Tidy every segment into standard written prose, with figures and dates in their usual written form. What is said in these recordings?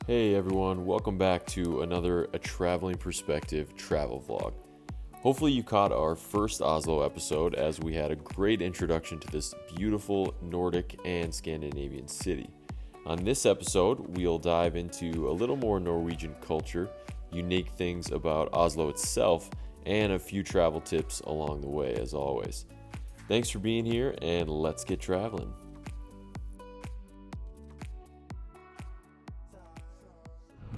Hey everyone, welcome back to another A Traveling Perspective travel vlog. Hopefully you caught our first Oslo episode as we had a great introduction to this beautiful Nordic and Scandinavian city. On this episode, we'll dive into a little more Norwegian culture, unique things about Oslo itself, and a few travel tips along the way as always. Thanks for being here and let's get traveling.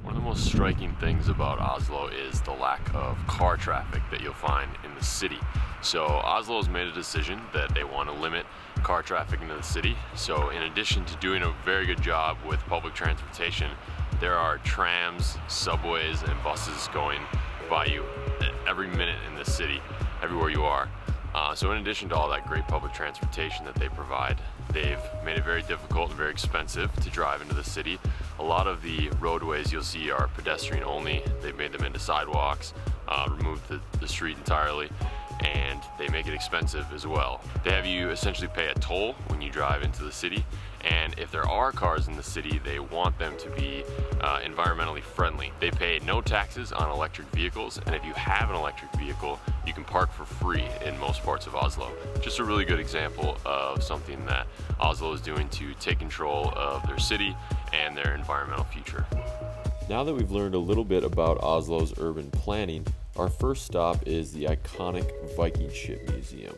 One of the most striking things about Oslo is the lack of car traffic that you'll find in the city. So Oslo has made a decision that they want to limit car traffic into the city. So in addition to doing a very good job with public transportation, there are trams, subways, and buses going by you every minute in this city, everywhere you are. So in addition to all that great public transportation that they provide, they've made it very difficult and very expensive to drive into the city. A lot of the roadways you'll see are pedestrian only. They've made them into sidewalks, removed the street entirely, and they make it expensive as well. They have you essentially pay a toll when you drive into the city, and if there are cars in the city, they want them to be environmentally friendly. They pay no taxes on electric vehicles, and if you have an electric vehicle, you can park for free in most parts of Oslo. Just a really good example of something that Oslo is doing to take control of their city and their environmental future. Now that we've learned a little bit about Oslo's urban planning, our first stop is the iconic Viking Ship Museum.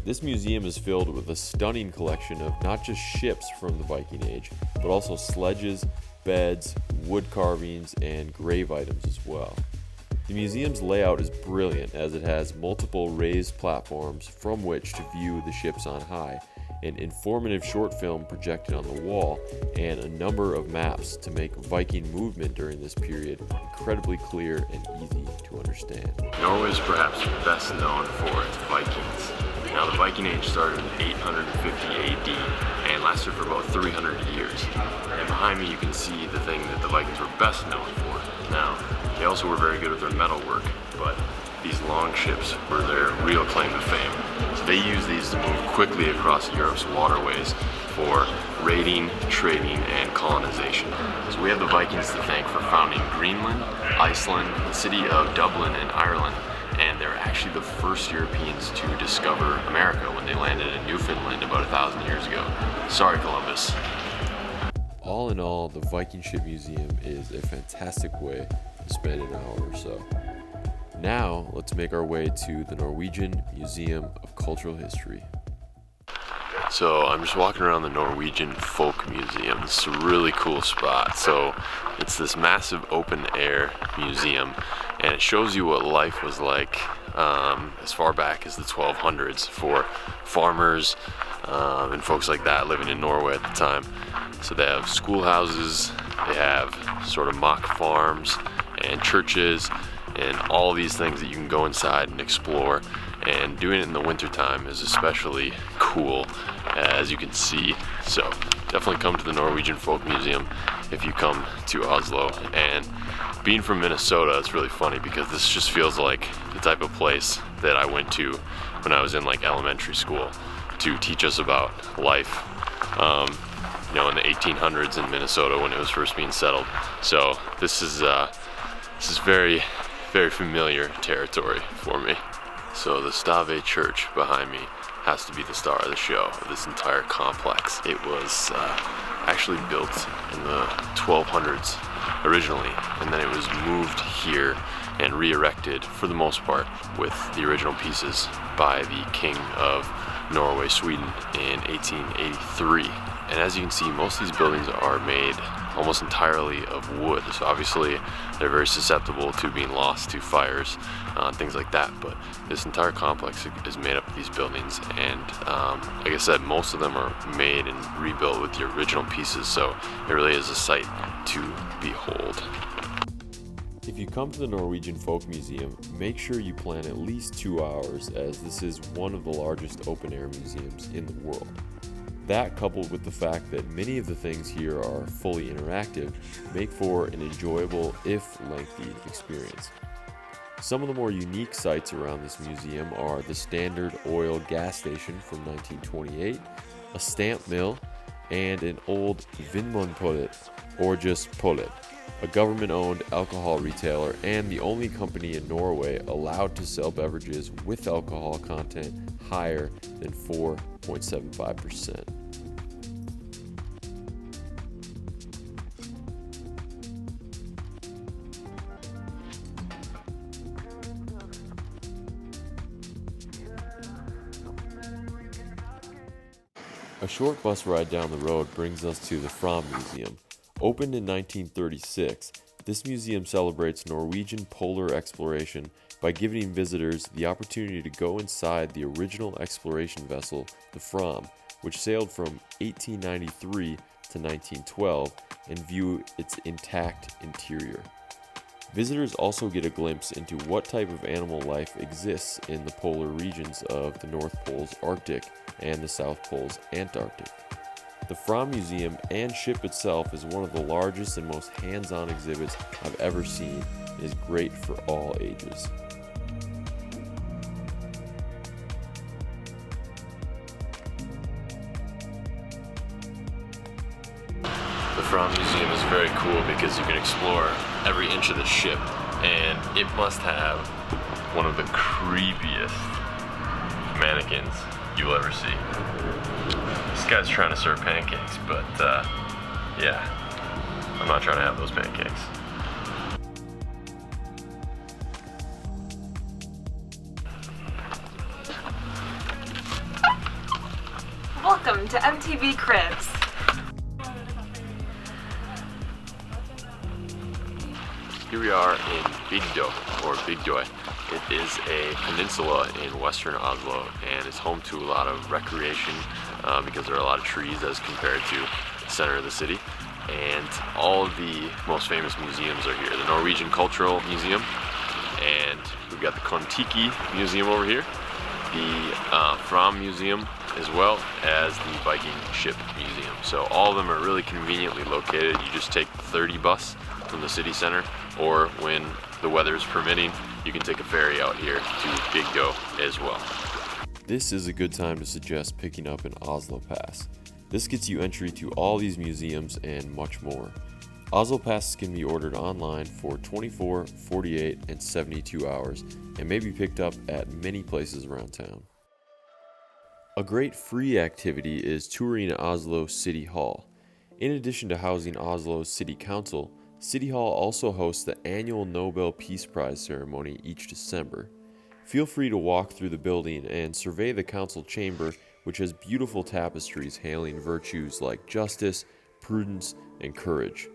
This museum is filled with a stunning collection of not just ships from the Viking Age, but also sledges, beds, wood carvings, and grave items as well. The museum's layout is brilliant as it has multiple raised platforms from which to view the ships on high, an informative short film projected on the wall, and a number of maps to make Viking movement during this period incredibly clear and easy to understand. Norway is perhaps best known for its Vikings. Now, the Viking Age started in 850 AD and lasted for about 300 years. And behind me you can see the thing that the Vikings were best known for. Now, they also were very good at their metalwork, but these long ships were their real claim to fame. So they used these to move quickly across Europe's waterways for raiding, trading, and colonization. So we have the Vikings to thank for founding Greenland, Iceland, the city of Dublin, and Ireland. And they're actually the first Europeans to discover America when they landed in Newfoundland about 1,000 years ago. Sorry, Columbus. All in all, the Viking Ship Museum is a fantastic way to spend an hour or so. Now, let's make our way to the Norwegian Museum of Cultural History. So I'm just walking around the Norwegian Folk Museum. It's a really cool spot. So it's this massive open air museum, and it shows you what life was like as far back as the 1200s for farmers and folks like that living in Norway at the time. So they have schoolhouses, they have sort of mock farms and churches and all these things that you can go inside and explore. And doing it in the wintertime is especially cool, as you can see. So definitely come to the Norwegian Folk Museum if you come to Oslo. And being from Minnesota, it's really funny because this just feels like the type of place that I went to when I was in like elementary school to teach us about life, in the 1800s in Minnesota when it was first being settled. So this is very, very familiar territory for me. So the Stave Church behind me has to be the star of the show of this entire complex. It was actually built in the 1200s originally, and then it was moved here and re-erected for the most part with the original pieces by the King of Norway, Sweden in 1883. And as you can see, most of these buildings are made almost entirely of wood, so obviously they're very susceptible to being lost to fires, things like that. But this entire complex is made up of these buildings, and like I said, most of them are made and rebuilt with the original pieces, so it really is a sight to behold. If you come to the Norwegian Folk Museum, make sure you plan at least 2 hours, as this is one of the largest open-air museums in the world. That, coupled with the fact that many of the things here are fully interactive, make for an enjoyable, if lengthy, experience. Some of the more unique sights around this museum are the Standard Oil gas station from 1928, a stamp mill, and an old Vindmundpollet, or just Pollet. a government-owned alcohol retailer and the only company in Norway allowed to sell beverages with alcohol content higher than 4.75%. A short bus ride down the road brings us to the Fram Museum. Opened in 1936, this museum celebrates Norwegian polar exploration by giving visitors the opportunity to go inside the original exploration vessel, the Fram, which sailed from 1893 to 1912, and view its intact interior. Visitors also get a glimpse into what type of animal life exists in the polar regions of the North Pole's Arctic and the South Pole's Antarctic. The Fram Museum and ship itself is one of the largest and most hands-on exhibits I've ever seen and is great for all ages. The Fram Museum is very cool because you can explore every inch of the ship, and it must have one of the creepiest mannequins you'll ever see. This guy's trying to serve pancakes, but yeah, I'm not trying to have those pancakes. Welcome to MTV Cribs. Here we are in Bygdøy, or Bygdøy. It is a peninsula in western Oslo and is home to a lot of recreation because there are a lot of trees as compared to the center of the city. And all of the most famous museums are here. The Norwegian Cultural Museum, and we've got the Kontiki Museum over here, the Fram Museum, as well as the Viking Ship Museum. So all of them are really conveniently located. You just take the 30 bus from the city center, or when the weather is permitting, you can take a ferry out here to Bygdøy as well. This is a good time to suggest picking up an Oslo Pass. This gets you entry to all these museums and much more. Oslo Passes can be ordered online for 24, 48, and 72 hours and may be picked up at many places around town. A great free activity is touring Oslo City Hall. In addition to housing Oslo's City Council, City Hall also hosts the annual Nobel Peace Prize ceremony each December. Feel free to walk through the building and survey the council chamber, which has beautiful tapestries hailing virtues like justice, prudence, and courage.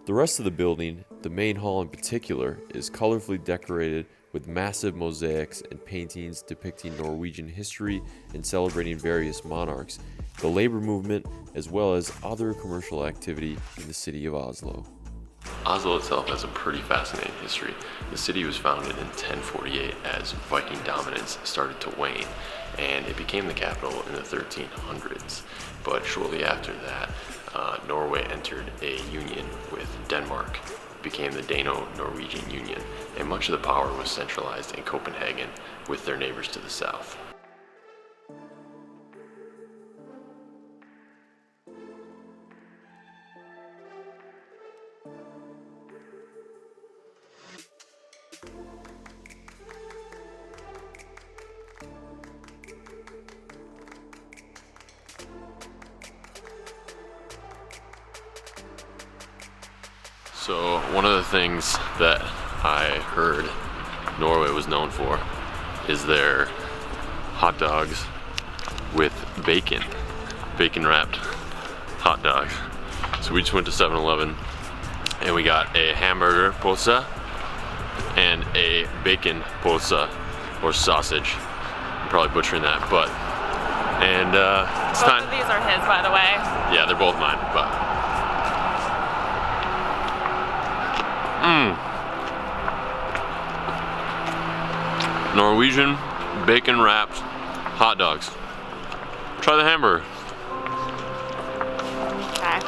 The rest of the building, the main hall in particular, is colorfully decorated with massive mosaics and paintings depicting Norwegian history and celebrating various monarchs, the labor movement, as well as other commercial activity in the city of Oslo. Oslo itself has a pretty fascinating history. The city was founded in 1048 as Viking dominance started to wane, and it became the capital in the 1300s. But shortly after that, Norway entered a union with Denmark, became the Dano-Norwegian Union, and much of the power was centralized in Copenhagen with their neighbors to the south. So one of the things that I heard Norway was known for is their hot dogs with bacon wrapped hot dogs. So we just went to 7-Eleven and we got a hamburger pose and a bacon pose, or sausage. I'm probably butchering that, but it's Both time. of these are his, by the way. Yeah, they're both mine, but Norwegian bacon wrapped hot dogs. Try the hamburger. Okay.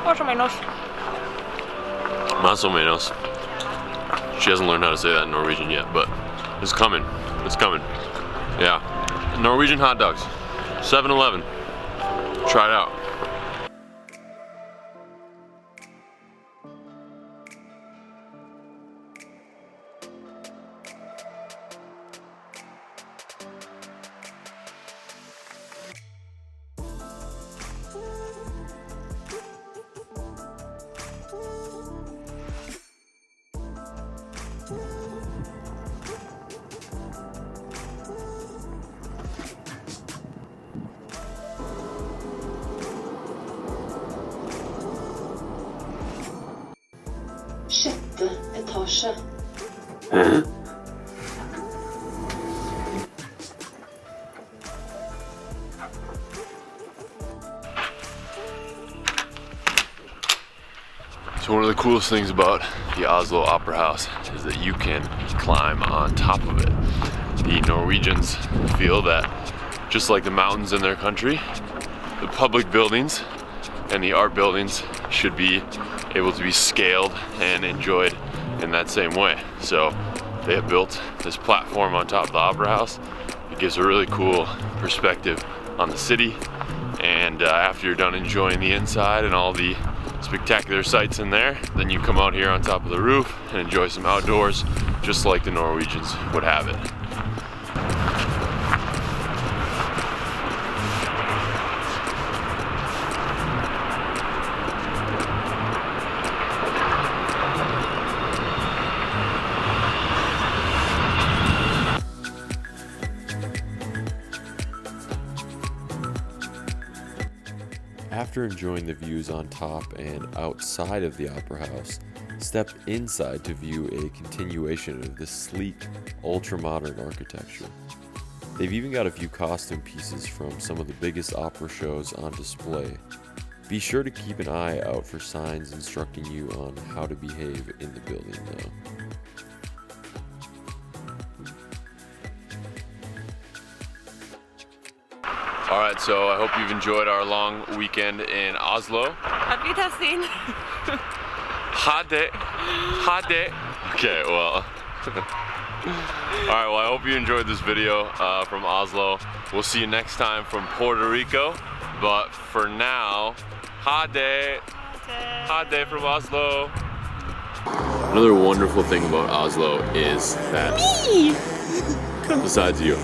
Más o menos. Más o menos. She hasn't learned how to say that in Norwegian yet, but it's coming. It's coming. Yeah. Norwegian hot dogs. 7-Eleven. try it out. Sjette etasje. So one of the coolest things about the Oslo Opera House is that you can climb on top of it. The Norwegians feel that just like the mountains in their country, the public buildings and the art buildings should be able to be scaled and enjoyed in that same way. So they have built this platform on top of the Opera House. It gives a really cool perspective on the city, and after you're done enjoying the inside and all the spectacular sights in there, then you come out here on top of the roof and enjoy some outdoors just like the Norwegians would have it. After enjoying the views on top and outside of the Opera House, step inside to view a continuation of this sleek, ultra-modern architecture. They've even got a few costume pieces from some of the biggest opera shows on display. Be sure to keep an eye out for signs instructing you on how to behave in the building though. Alright, so I hope you've enjoyed our long weekend in Oslo. Have you seen? Had it. Okay, well. Alright, well, I hope you enjoyed this video from Oslo. We'll see you next time from Puerto Rico. But for now, had it from Oslo. Another wonderful thing about Oslo is that, besides you,